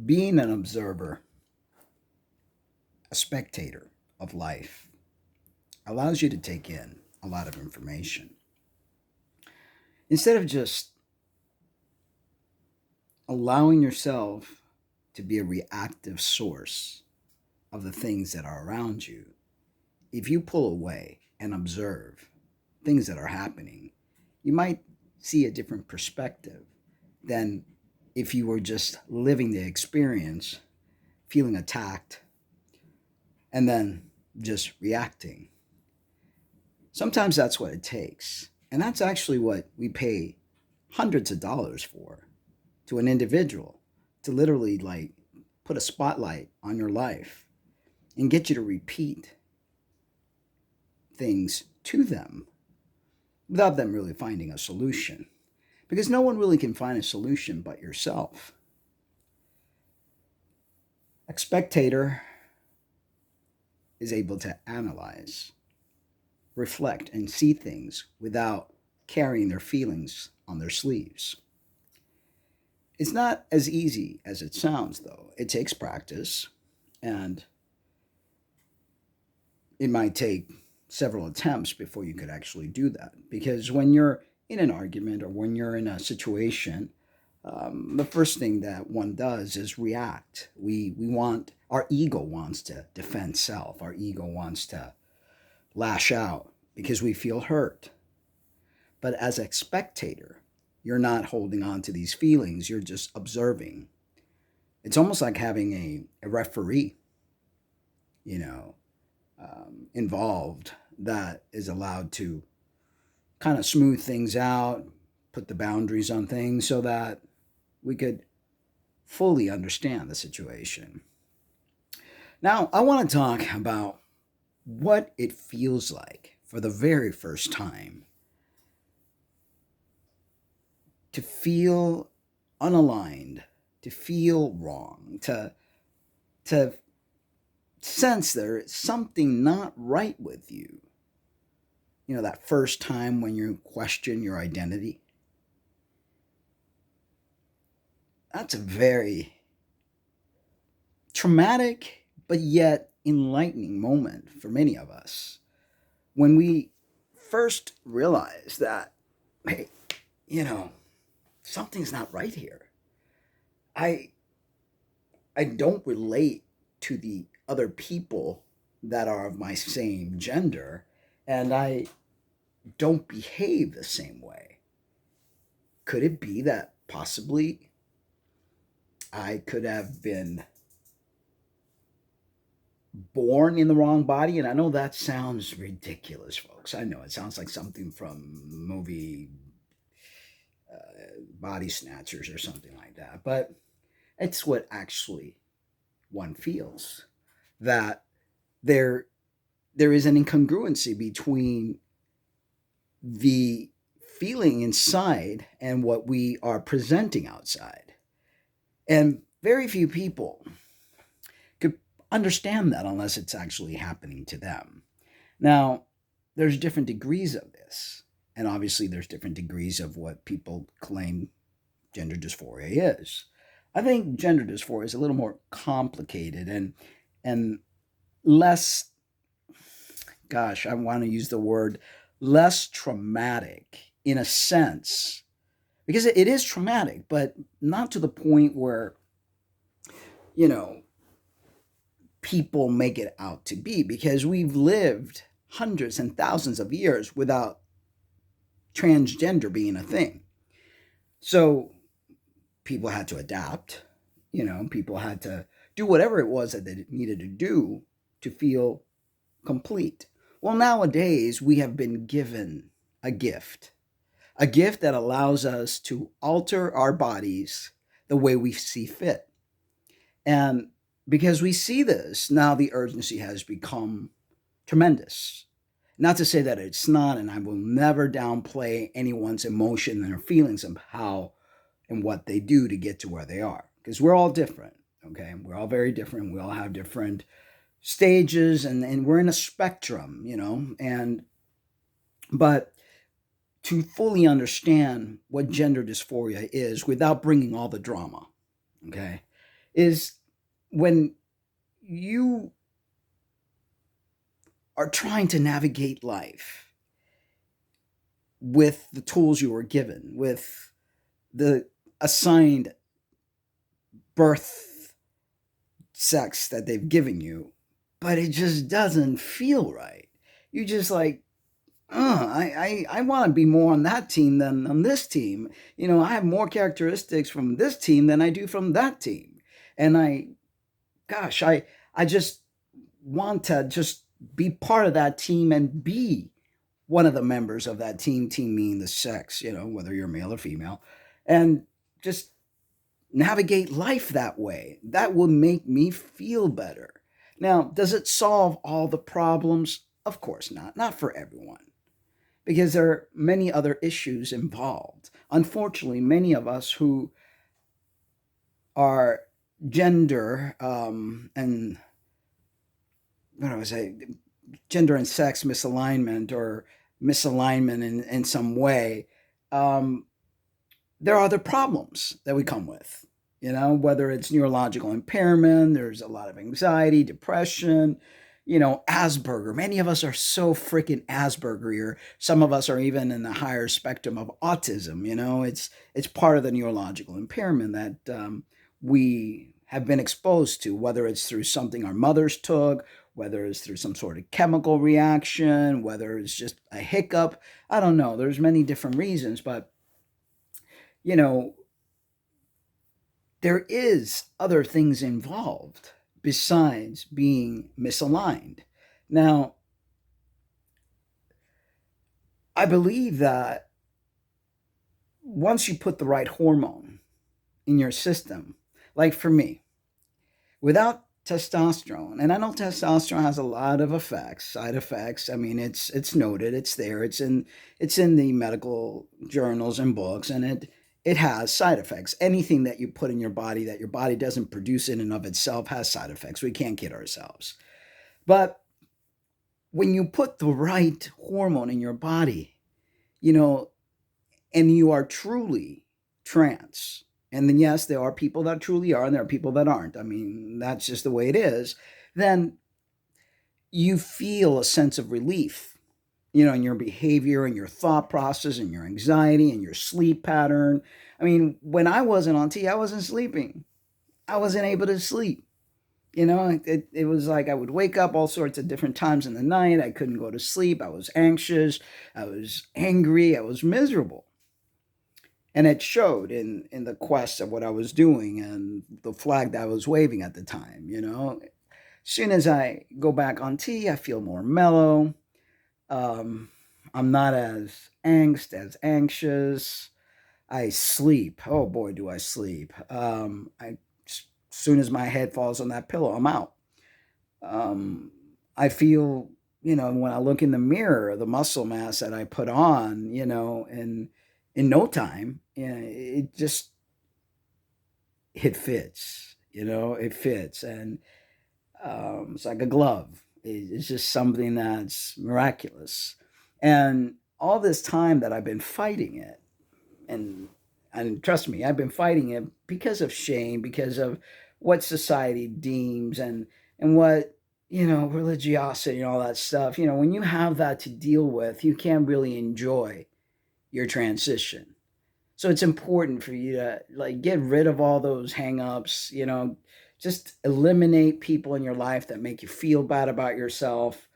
Being an observer, a spectator of life, allows you to take in a lot of information. Instead of just allowing yourself to be a reactive source of the things that are around you, if you pull away and observe things that are happening, you might see a different perspective than if you were just living the experience, feeling attacked, and then just reacting. Sometimes that's what it takes. And that's actually what we pay hundreds of dollars for to an individual to literally like put a spotlight on your life and get you to repeat things to them without them really finding a solution. Because no one really can find a solution but yourself. A spectator is able to analyze, reflect, and see things without carrying their feelings on their sleeves. It's not as easy as it sounds, though. It takes practice, and it might take several attempts before you could actually do that. Because when you're in an argument or when you're in a situation, the first thing that one does is react. We want, our ego wants to defend self. Our ego wants to lash out because we feel hurt. But as a spectator, you're not holding on to these feelings, you're just observing. It's almost like having a referee, you know, involved that is allowed to kind of smooth things out, put the boundaries on things so that we could fully understand the situation. Now, I want to talk about what it feels like for the very first time to feel unaligned, to feel wrong, to sense there's something not right with you. You know, that first time when you question your identity. That's a very traumatic but yet enlightening moment for many of us when we first realize that, hey, you know, something's not right here. I I don't relate to the other people that are of my same gender, and I don't behave the same way. Could it be that possibly I could have been born in the wrong body? And I know that sounds ridiculous, folks. I know it sounds like something from movie Body Snatchers or something like that, but it's what actually one feels, that there there is an incongruency between the feeling inside and what we are presenting outside. And very few people could understand that unless it's actually happening to them. Now, there's different degrees of this. And obviously, there's different degrees of what people claim gender dysphoria is. I think gender dysphoria is a little more complicated and less, gosh, I want to use the word less traumatic in a sense, because it is traumatic, but not to the point where, you know, people make it out to be, because we've lived hundreds and thousands of years without transgender being a thing. So people had to adapt, people had to do whatever it was that they needed to do to feel complete. Well, nowadays we have been given a gift that allows us to alter our bodies the way we see fit. And because we see this, now the urgency has become tremendous. Not to say that it's not, and I will never downplay anyone's emotion and their feelings of how and what they do to get to where they are. Because we're all different, okay? We're all very different. We all have different stages, and we're in a spectrum, and but to fully understand what gender dysphoria is without bringing all the drama, okay? is when you are trying to navigate life with the tools you were given, with the assigned birth sex that they've given you, but it just doesn't feel right. You just like, I want to be more on that team than on this team. I have more characteristics from this team than I do from that team. And gosh, I just want to just be part of that team and be one of the members of that team meaning the sex, whether you're male or female, and just navigate life that way. That will make me feel better. Now, does it solve all the problems? Of course not. Not for everyone, because there are many other issues involved. Unfortunately, many of us who are gender and what do I say, gender and sex misalignment or misalignment in some way, um, there are other problems that we come with. Whether it's neurological impairment, there's a lot of anxiety, depression, Asperger. Many of us are so freaking Asperger here. Some of us are even in the higher spectrum of autism. It's part of the neurological impairment that we have been exposed to, whether it's through something our mothers took, whether it's through some sort of chemical reaction, whether it's just a hiccup. I don't know. There's many different reasons, but you know, there is other things involved besides being misaligned. Now, I believe that once you put the right hormone in your system, like for me, without testosterone, and I know testosterone has a lot of effects, side effects. I mean, it's noted, it's there, it's in the medical journals and books, and it has side effects. Anything that you put in your body that your body doesn't produce in and of itself has side effects. We can't kid ourselves. But when you put the right hormone in your body, you know, and you are truly trans, and then yes, there are people that truly are, and there are people that aren't. I mean, that's just the way it is. Then you feel a sense of relief, in your behavior and your thought process and your anxiety and your sleep pattern. I mean, when I wasn't on T, I wasn't sleeping. I wasn't able to sleep. It was like I would wake up all sorts of different times in the night. I couldn't go to sleep. I was anxious. I was angry. I was miserable. And it showed in the quest of what I was doing and the flag that I was waving at the time. As soon as I go back on T, I feel more mellow. Um, I'm not as anxious. I sleep. Oh boy, do I sleep. As soon as my head falls on that pillow, I'm out. I feel, when I look in the mirror, the muscle mass that I put on, and in no time, it just it fits. It fits, and it's like a glove. It's just something that's miraculous. And all this time that I've been fighting it, and and trust me, I've been fighting it because of shame, because of what society deems, and what religiosity and all that stuff. When you have that to deal with, you can't really enjoy your transition. So it's important for you to like get rid of all those hangups, just eliminate people in your life that make you feel bad about yourself.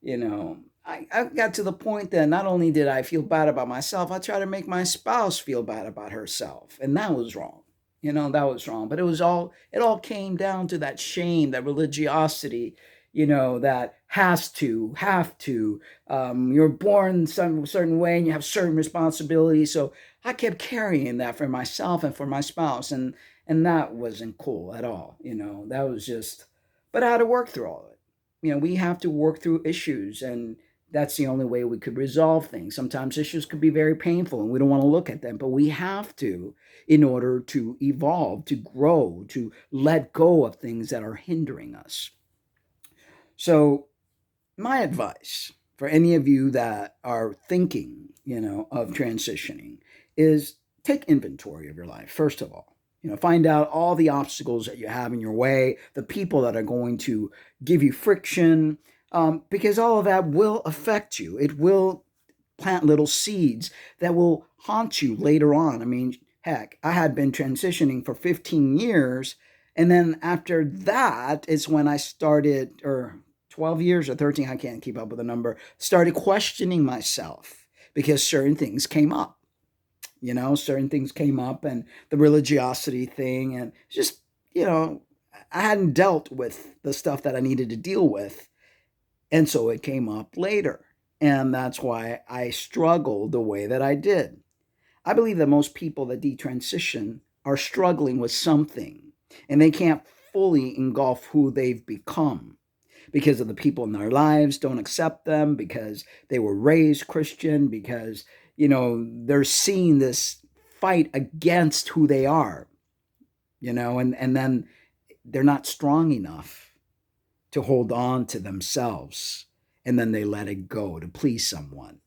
I got to the point that not only did I feel bad about myself, I tried to make my spouse feel bad about herself. And that was wrong. That was wrong. But it all came down to that shame, that religiosity, that have to. You're born some certain way and you have certain responsibilities. So I kept carrying that for myself and for my spouse. And that wasn't cool at all. That was just, but I had to work through all of it. We have to work through issues, and that's the only way we could resolve things. Sometimes issues could be very painful and we don't want to look at them, but we have to in order to evolve, to grow, to let go of things that are hindering us. So, my advice for any of you that are thinking, of transitioning is take inventory of your life, first of all. Find out all the obstacles that you have in your way, the people that are going to give you friction, because all of that will affect you. It will plant little seeds that will haunt you later on. I mean, heck, I had been transitioning for 15 years. And then after that is when I started, or 12 years or 13, I can't keep up with the number, started questioning myself because certain things came up. Certain things came up, and the religiosity thing, and just, I hadn't dealt with the stuff that I needed to deal with. And so it came up later. And that's why I struggled the way that I did. I believe that most people that detransition are struggling with something, and they can't fully engulf who they've become because of the people in their lives don't accept them, because they were raised Christian, because, they're seeing this fight against who they are, and then they're not strong enough to hold on to themselves, and then they let it go to please someone.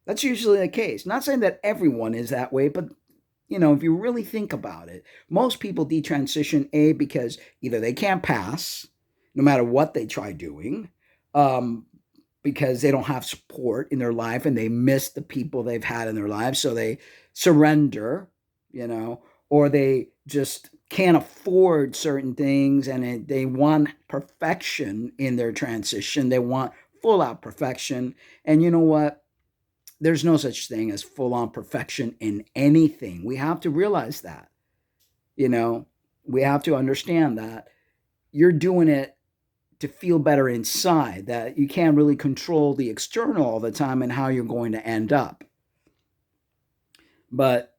That's usually the case. Not saying that everyone is that way, but if you really think about it, most people detransition because either they can't pass, no matter what they try doing, um, because they don't have support in their life and they miss the people they've had in their lives, so they surrender, or they just can't afford certain things, and they want perfection in their transition. They want full out perfection. And you know what? There's no such thing as full on perfection in anything. We have to realize that. You know, we have to understand that you're doing it to feel better inside, that you can't really control the external all the time and how you're going to end up. But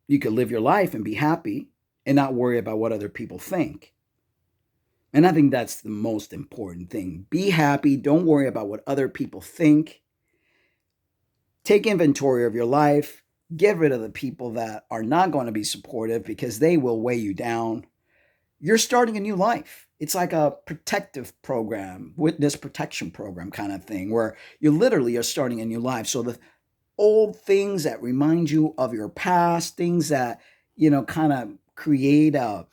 you could live your life and be happy and not worry about what other people think. And I think that's the most important thing. Be happy. Don't worry about what other people think. Take inventory of your life. Get rid of the people that are not going to be supportive because they will weigh you down. You're starting a new life. It's like a protective program, witness protection program kind of thing, where you literally are starting a new life. So the old things that remind you of your past, things that, kind of create a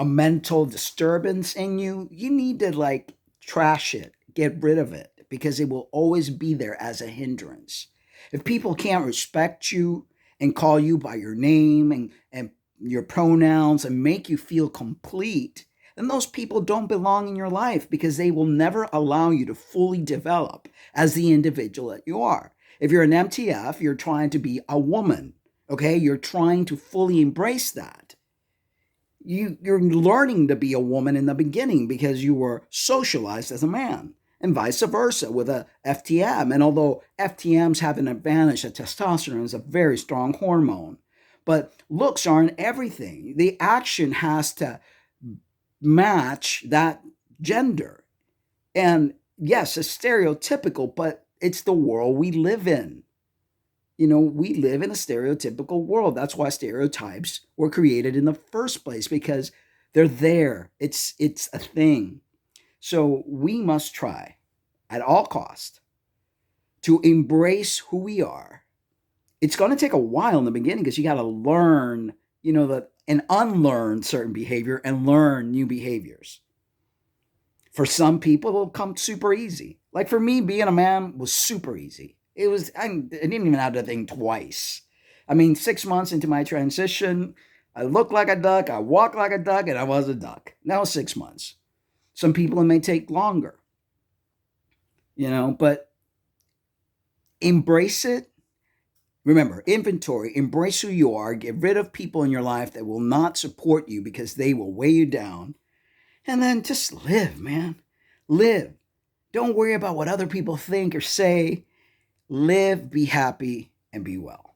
mental disturbance in you, you need to like trash it, get rid of it, because it will always be there as a hindrance. If people can't respect you and call you by your name and your pronouns and make you feel complete, then those people don't belong in your life, because they will never allow you to fully develop as the individual that you are. If you're an MTF, you're trying to be a woman, okay? You're trying to fully embrace that. You're learning to be a woman in the beginning because you were socialized as a man, and vice versa with a FTM. And although FTMs have an advantage, that testosterone is a very strong hormone, but looks aren't everything. The action has to match that gender. And yes, it's stereotypical, but it's the world we live in. We live in a stereotypical world. That's why stereotypes were created in the first place, because they're there. It's a thing. So we must try at all cost to embrace who we are. It's going to take a while in the beginning, because you got to learn, and unlearn certain behavior and learn new behaviors. For some people, it'll come super easy. Like for me, being a man was super easy. I didn't even have to think twice. I mean, 6 months into my transition, I looked like a duck, I walked like a duck, and I was a duck. That was 6 months. Some people, it may take longer, but embrace it. Remember, inventory, embrace who you are, get rid of people in your life that will not support you because they will weigh you down. And then just live, man. Live. Don't worry about what other people think or say. Live, be happy, and be well.